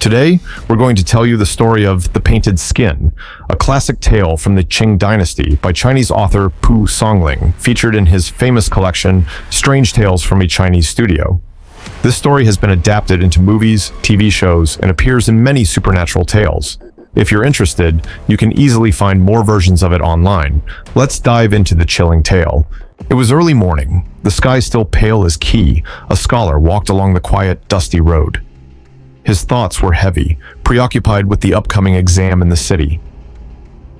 Today, we're going to tell you the story of The Painted Skin, a classic tale from the Qing dynasty by Chinese author Pu Songling, featured in his famous collection, Strange Tales from a Chinese Studio. This story has been adapted into movies, TV shows, and appears in many supernatural tales. If you're interested, you can easily find more versions of it online. Let's dive into the chilling tale. It was early morning. The sky still pale as Qi, a scholar, walked along the quiet, dusty road. His thoughts were heavy, preoccupied with the upcoming exam in the city.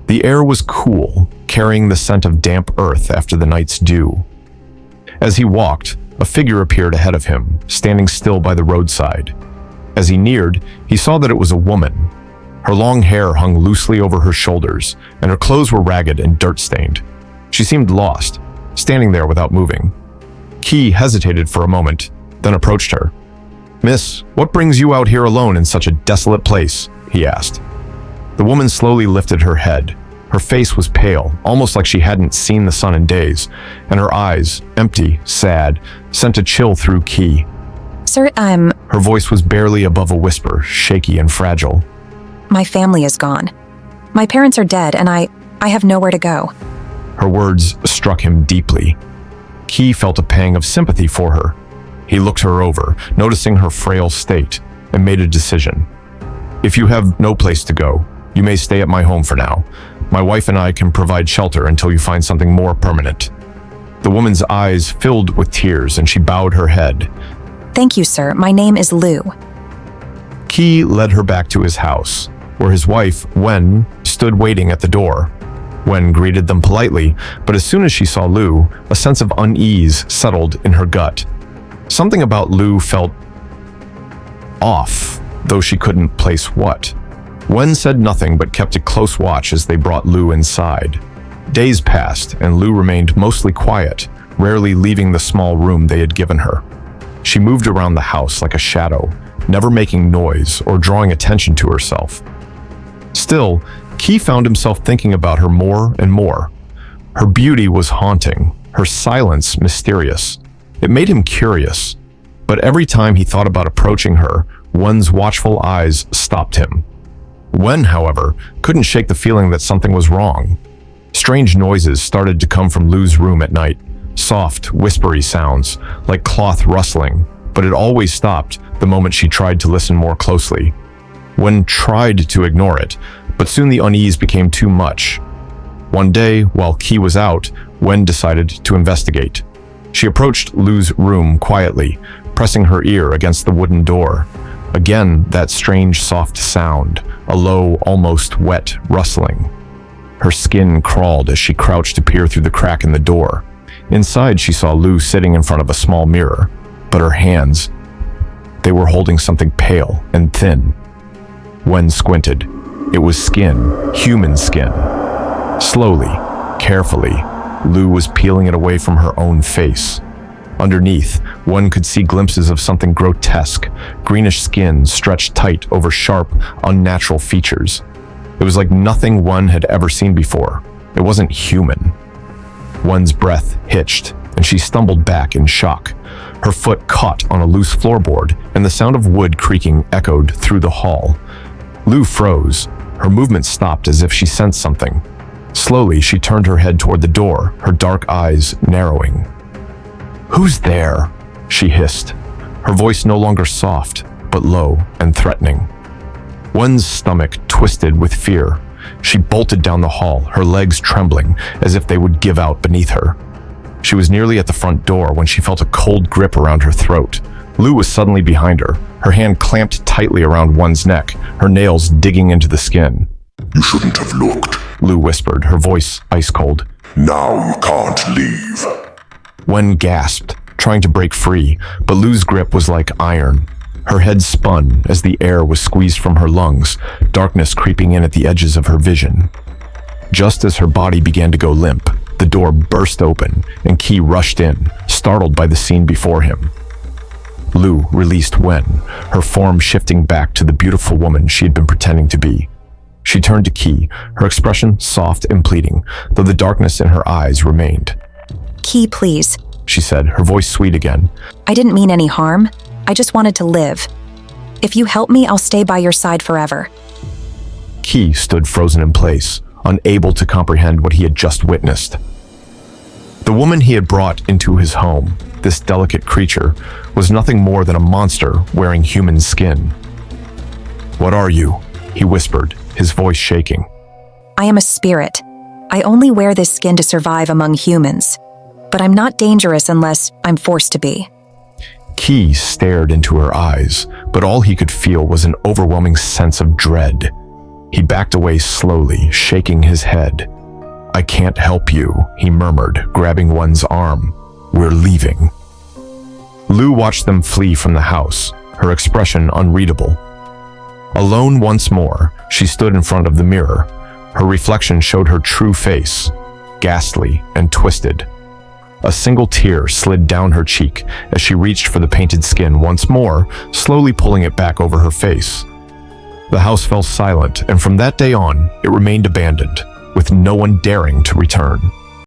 The air was cool, carrying the scent of damp earth after the night's dew. As he walked, a figure appeared ahead of him, standing still by the roadside. As he neared, he saw that it was a woman. Her long hair hung loosely over her shoulders, and her clothes were ragged and dirt-stained. She seemed lost, standing there without moving. Qi hesitated for a moment, then approached her. "Miss, what brings you out here alone in such a desolate place?" he asked. The woman slowly lifted her head. Her face was pale, almost like she hadn't seen the sun in days, and her eyes, empty, sad, sent a chill through Qi. "Sir, Her voice was barely above a whisper, shaky and fragile. My family is gone. My parents are dead, and I have nowhere to go." Her words struck him deeply. Qi felt a pang of sympathy for her. He looked her over, noticing her frail state, and made a decision. "If you have no place to go, you may stay at my home for now. My wife and I can provide shelter until you find something more permanent." The woman's eyes filled with tears, and she bowed her head. "Thank you, sir. My name is Lu." Qi led her back to his house, where his wife, Wen, stood waiting at the door. Wen greeted them politely, but as soon as she saw Lu, a sense of unease settled in her gut. Something about Lu felt off, though she couldn't place what. Wen said nothing but kept a close watch as they brought Lu inside. Days passed, and Lu remained mostly quiet, rarely leaving the small room they had given her. She moved around the house like a shadow, never making noise or drawing attention to herself. Still, Qi found himself thinking about her more and more. Her beauty was haunting, her silence mysterious. It made him curious, but every time he thought about approaching her, Wen's watchful eyes stopped him. Wen, however, couldn't shake the feeling that something was wrong. Strange noises started to come from Lu's room at night, soft, whispery sounds, like cloth rustling, but it always stopped the moment she tried to listen more closely. Wen tried to ignore it, but soon the unease became too much. One day, while Qi was out, Wen decided to investigate. She approached Lu's room quietly, pressing her ear against the wooden door. Again, that strange soft sound, a low, almost wet rustling. Her skin crawled as she crouched to peer through the crack in the door. Inside, she saw Lu sitting in front of a small mirror, but her hands, they were holding something pale and thin. Wen squinted. It was skin, human skin. Slowly, carefully, Lu was peeling it away from her own face. Underneath, one could see glimpses of something grotesque, greenish skin stretched tight over sharp, unnatural features. It was like nothing one had ever seen before. It wasn't human. Wen's breath hitched, and she stumbled back in shock. Her foot caught on a loose floorboard, and the sound of wood creaking echoed through the hall. Lu froze. Her movement stopped as if she sensed something. Slowly, she turned her head toward the door, her dark eyes narrowing. "Who's there?" she hissed, her voice no longer soft, but low and threatening. Wen's stomach twisted with fear. She bolted down the hall, her legs trembling as if they would give out beneath her. She was nearly at the front door when she felt a cold grip around her throat. Lu was suddenly behind her, her hand clamped tightly around Wen's neck, her nails digging into the skin. "You shouldn't have looked," Lu whispered, her voice ice cold. "Now you can't leave." Wen gasped, trying to break free, but Lu's grip was like iron. Her head spun as the air was squeezed from her lungs, darkness creeping in at the edges of her vision. Just as her body began to go limp, the door burst open, and Qi rushed in, startled by the scene before him. Lu released Wen, her form shifting back to the beautiful woman she had been pretending to be. She turned to Qi, her expression soft and pleading, though the darkness in her eyes remained. "Qi, please," she said, her voice sweet again. "I didn't mean any harm. I just wanted to live." If you help me, I'll stay by your side forever. Qi stood frozen in place, unable to comprehend what he had just witnessed. The woman he had brought into his home, this delicate creature, was nothing more than a monster wearing human skin. "What are you?" he whispered, his voice shaking. I am a spirit. I only wear this skin to survive among humans. But I'm not dangerous unless I'm forced to be. Qi stared into her eyes, but all he could feel was an overwhelming sense of dread. He backed away slowly, shaking his head. "I can't help you," he murmured, grabbing one's arm. "We're leaving." Lu watched them flee from the house, her expression unreadable. Alone once more, she stood in front of the mirror. Her reflection showed her true face, ghastly and twisted. A single tear slid down her cheek as she reached for the painted skin once more, slowly pulling it back over her face. The house fell silent, and from that day on, it remained abandoned, with no one daring to return.